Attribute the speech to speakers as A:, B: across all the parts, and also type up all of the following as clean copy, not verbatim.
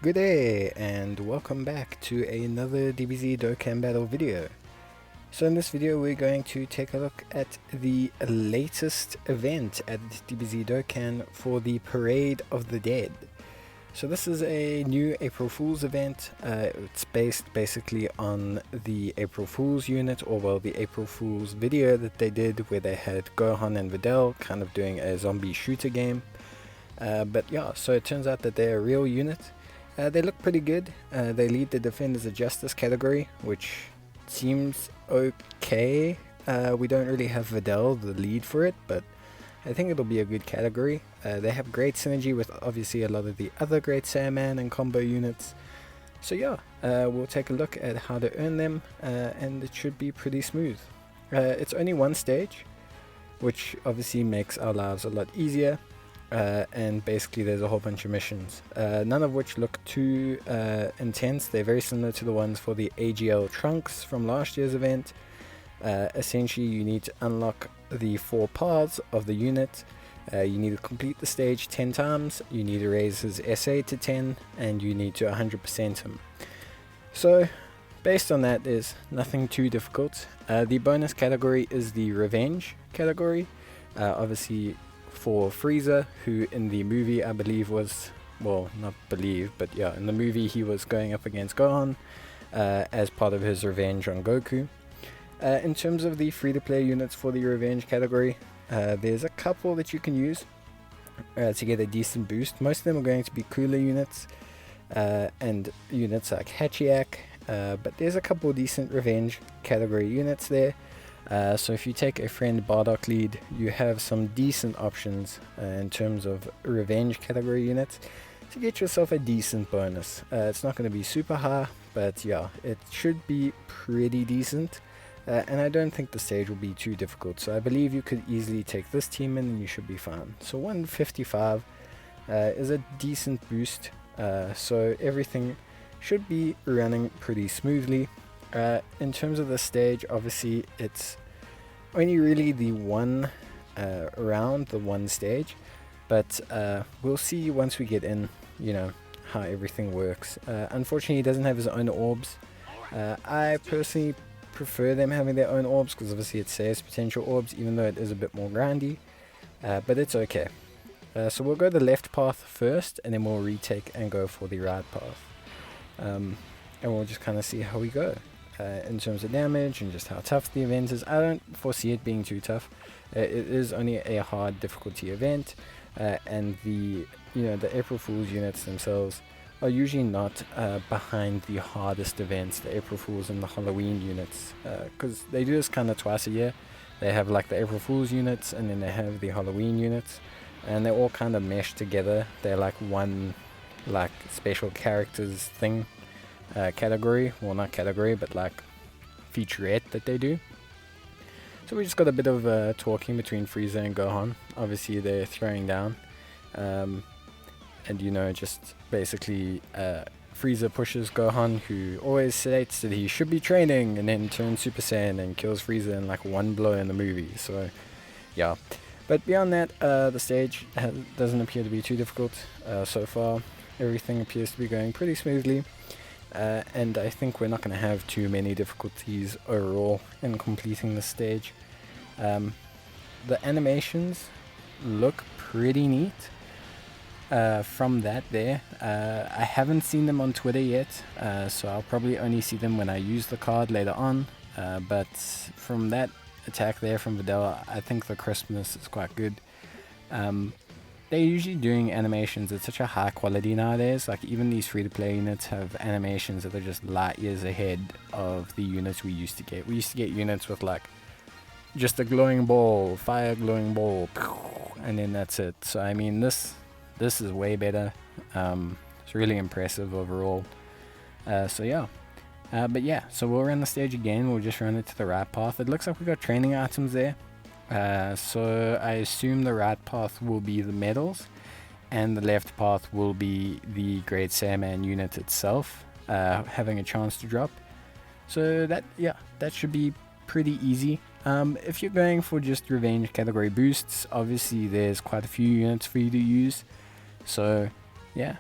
A: Good day and welcome back to another DBZ Dokkan Battle video. So in this video we're going to take a look at the latest event at DBZ Dokkan for the Parade of the Dead. So this is a new April Fool's event. It's based basically on the April Fool's unit, or well, the April Fool's video that they did where they had Gohan and Videl kind of doing a zombie shooter game. But yeah, so it turns out that they're a real unit. They look pretty good. They lead the Defenders of Justice category, which seems okay. We don't really have Videl, the lead for it, but I think it'll be a good category. They have great synergy with obviously a lot of the other Great Saiyaman and combo units. So yeah, we'll take a look at how to earn them, and it should be pretty smooth. It's only one stage, which obviously makes our lives a lot easier. And basically there's a whole bunch of missions, none of which look too intense. They're very similar to the ones for the AGL Trunks from last year's event. Essentially you need to unlock the 4 paths of the unit. You need to complete the stage 10 times, you need to raise his SA to 10, and you need to 100% him. So based on that, there's nothing too difficult. The bonus category is the Revenge category, obviously for Frieza, who in the movie I believe was, well, not believe, but yeah, in the movie he was going up against Gohan as part of his revenge on Goku. In terms of the free-to-play units for the Revenge category, there's a couple that you can use to get a decent boost. Most of them are going to be cooler units and units like Hachiak, but there's a couple decent Revenge category units there. So if you take a friend Bardock lead, you have some decent options in terms of Revenge category units to get yourself a decent bonus. It's not going to be super high, but yeah, it should be pretty decent. And I don't think the stage will be too difficult, so I believe you could easily take this team in and you should be fine. So 155 is a decent boost, so everything should be running pretty smoothly. In terms of the stage, obviously it's only really the one round, the one stage, but we'll see once we get in, you know, how everything works. Unfortunately he doesn't have his own orbs. I personally prefer them having their own orbs because obviously it saves potential orbs, even though it is a bit more grindy, but it's okay. So we'll go the left path first, and then we'll retake and go for the right path, and we'll just kind of see how we go. In terms of damage and just how tough the event is, I don't foresee it being too tough. It is only a hard difficulty event, and the April Fool's units themselves are usually not behind the hardest events, the April Fool's and the Halloween units, because they do this kind of twice a year. They have like the April Fool's units, and then they have the Halloween units, and they all kind of mesh together. They're like one like special characters thing. Category, well, not category, but like featurette that they do. So we just got a bit of talking between Frieza and Gohan. Obviously they're throwing down, and just basically Frieza pushes Gohan, who always states that he should be training, and then turns Super Saiyan and kills Frieza in like one blow in the movie. So yeah, but beyond that, the stage doesn't appear to be too difficult so far. Everything appears to be going pretty smoothly. And I think we're not going to have too many difficulties overall in completing the stage. The animations look pretty neat from that there. I haven't seen them on Twitter yet, so I'll probably only see them when I use the card later on. But from that attack there from Videl, I think the crispness is quite good. They're usually doing animations at such a high quality nowadays. Like even these free-to-play units have animations that are just light years ahead of the units we used to get. We used to get units with like just a glowing ball, fire glowing ball, and then that's it. So I mean this is way better. It's really impressive overall. So yeah. But yeah, so we'll run the stage again. We'll just run it to the right path. It looks like we got training items there. So I assume the right path will be the medals, and the left path will be the Great Saiyaman unit itself having a chance to drop. So that should be pretty easy. If you're going for just Revenge category boosts, obviously there's quite a few units for you to use. So yeah,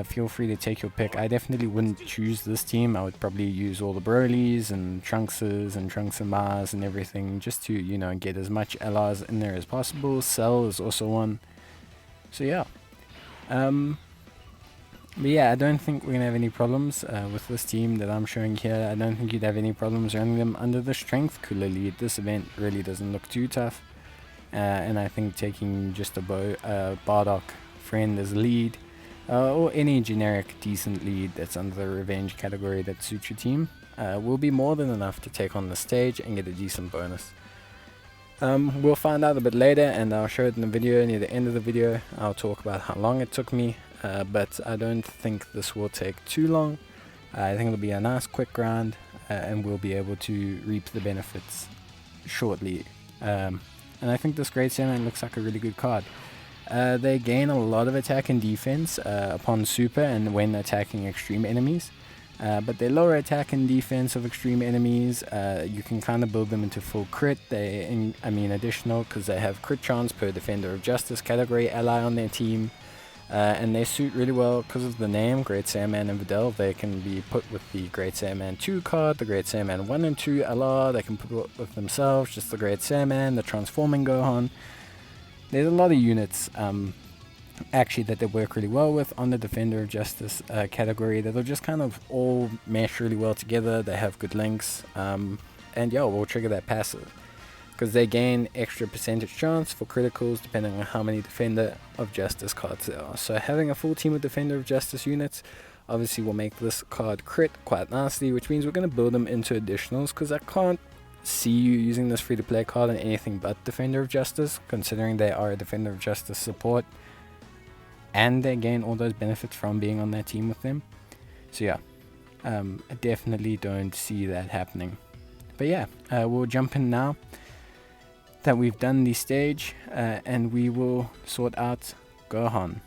A: feel free to take your pick. I definitely wouldn't choose this team. I would probably use all the Brolys and Trunkses and Trunks and Mars and everything, just to, you know, get as much LRs in there as possible. Cell is also one. So yeah. But yeah, I don't think we're going to have any problems with this team that I'm showing here. I don't think you'd have any problems running them under the Strength Cooler lead. This event really doesn't look too tough. And I think taking just a Bardock friend as lead, or any generic decent lead that's under the Revenge category that suits your team, will be more than enough to take on the stage and get a decent bonus. We'll find out a bit later, and I'll show it in the video. Near the end of the video, I'll talk about how long it took me. But I don't think this will take too long. I think it'll be a nice quick grind, and we'll be able to reap the benefits shortly. And I think this Great Saiyaman looks like a really good card. They gain a lot of attack and defense upon super and when attacking extreme enemies. But they lower attack and defense of extreme enemies. You can kind of build them into full crit. Additional, because they have crit chance per Defender of Justice category ally on their team. And they suit really well because of the name, Great Saiyaman and Videl. They can be put with the Great Saiyaman 2 card, the Great Saiyaman 1 and 2 LR. They can put with themselves just the Great Saiyaman, the Transforming Gohan. There's a lot of units actually that they work really well with on the Defender of Justice category. That'll just kind of all mesh really well together. They have good links. And yeah, we'll trigger that passive, because they gain extra percentage chance for criticals depending on how many Defender of Justice cards there are. So having a full team of Defender of Justice units obviously will make this card crit quite nicely, which means we're going to build them into additionals, because I can't see you using this free-to-play card in anything but Defender of Justice, considering they are a Defender of Justice support and they gain all those benefits from being on that team with them. So yeah, I definitely don't see that happening. But yeah, we'll jump in now that we've done the stage, and we will sort out Gohan.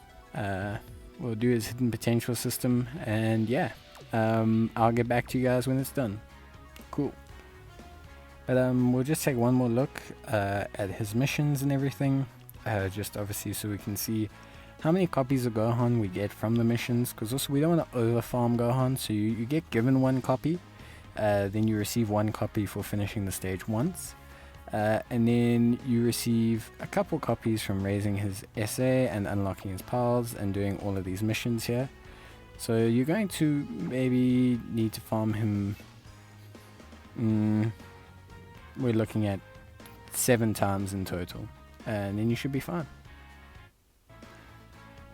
A: We'll do his hidden potential system, and yeah, I'll get back to you guys when it's done. Cool. But we'll just take one more look at his missions and everything, just obviously so we can see how many copies of Gohan we get from the missions, because also we don't want to over farm Gohan. So you get given one copy, then you receive one copy for finishing the stage once. And then you receive a couple copies from raising his SA and unlocking his pals and doing all of these missions here. So you're going to maybe need to farm him, we're looking at 7 times in total, and then you should be fine.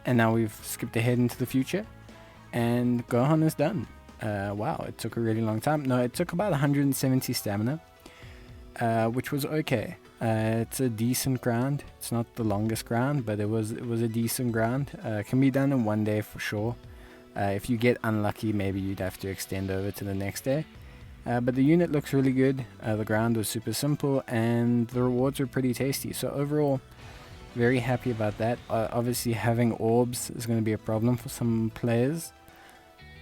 A: And now we've skipped ahead into the future, and Gohan is done. Wow, it took a really long time. No, it took about 170 stamina. Which was okay. It's a decent grind. It's not the longest grind, but it was a decent grind. Can be done in one day for sure. If you get unlucky, maybe you'd have to extend over to the next day. But the unit looks really good. The grind was super simple, and the rewards were pretty tasty. So overall, very happy about that. Obviously, having orbs is going to be a problem for some players.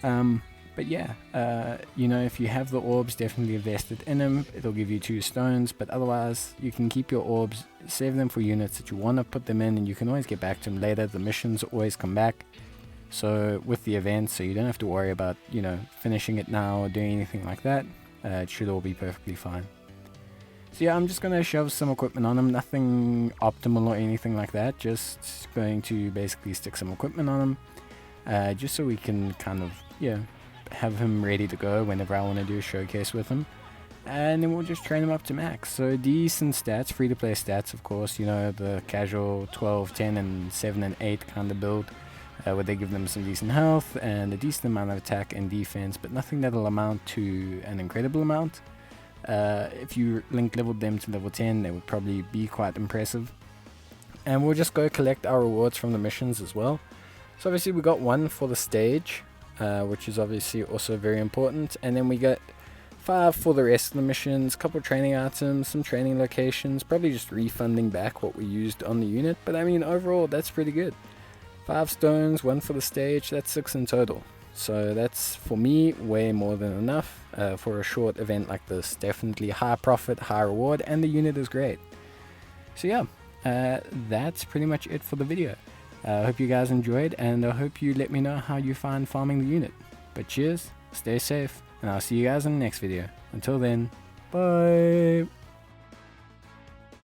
A: But yeah, if you have the orbs, definitely invest it in them. It'll give you 2 stones, but otherwise you can keep your orbs, save them for units that you want to put them in, and you can always get back to them later. The missions always come back. So with the event, so you don't have to worry about, finishing it now or doing anything like that. It should all be perfectly fine. So yeah, I'm just going to shove some equipment on him. Nothing optimal or anything like that. Just going to basically stick some equipment on him. Just so we can kind of, have him ready to go whenever I want to do a showcase with him, and then we'll just train him up to max. So decent stats, free to play stats, of course, the casual 12, 10 and 7 and 8 kind of build, where they give them some decent health and a decent amount of attack and defense, but nothing that'll amount to an incredible amount. If you link leveled them to level 10, they would probably be quite impressive. And we'll just go collect our rewards from the missions as well. So obviously we got 1 for the stage, which is obviously also very important, and then we get 5 for the rest of the missions, couple training items, some training locations, probably just refunding back what we used on the unit, but I mean overall that's pretty good. 5 stones, 1 for the stage, that's 6 in total. So that's, for me, way more than enough for a short event like this. Definitely high profit, high reward, and the unit is great. So yeah, that's pretty much it for the video. I hope you guys enjoyed, and I hope you let me know how you find farming the unit. But cheers, stay safe, and I'll see you guys in the next video. Until then, bye!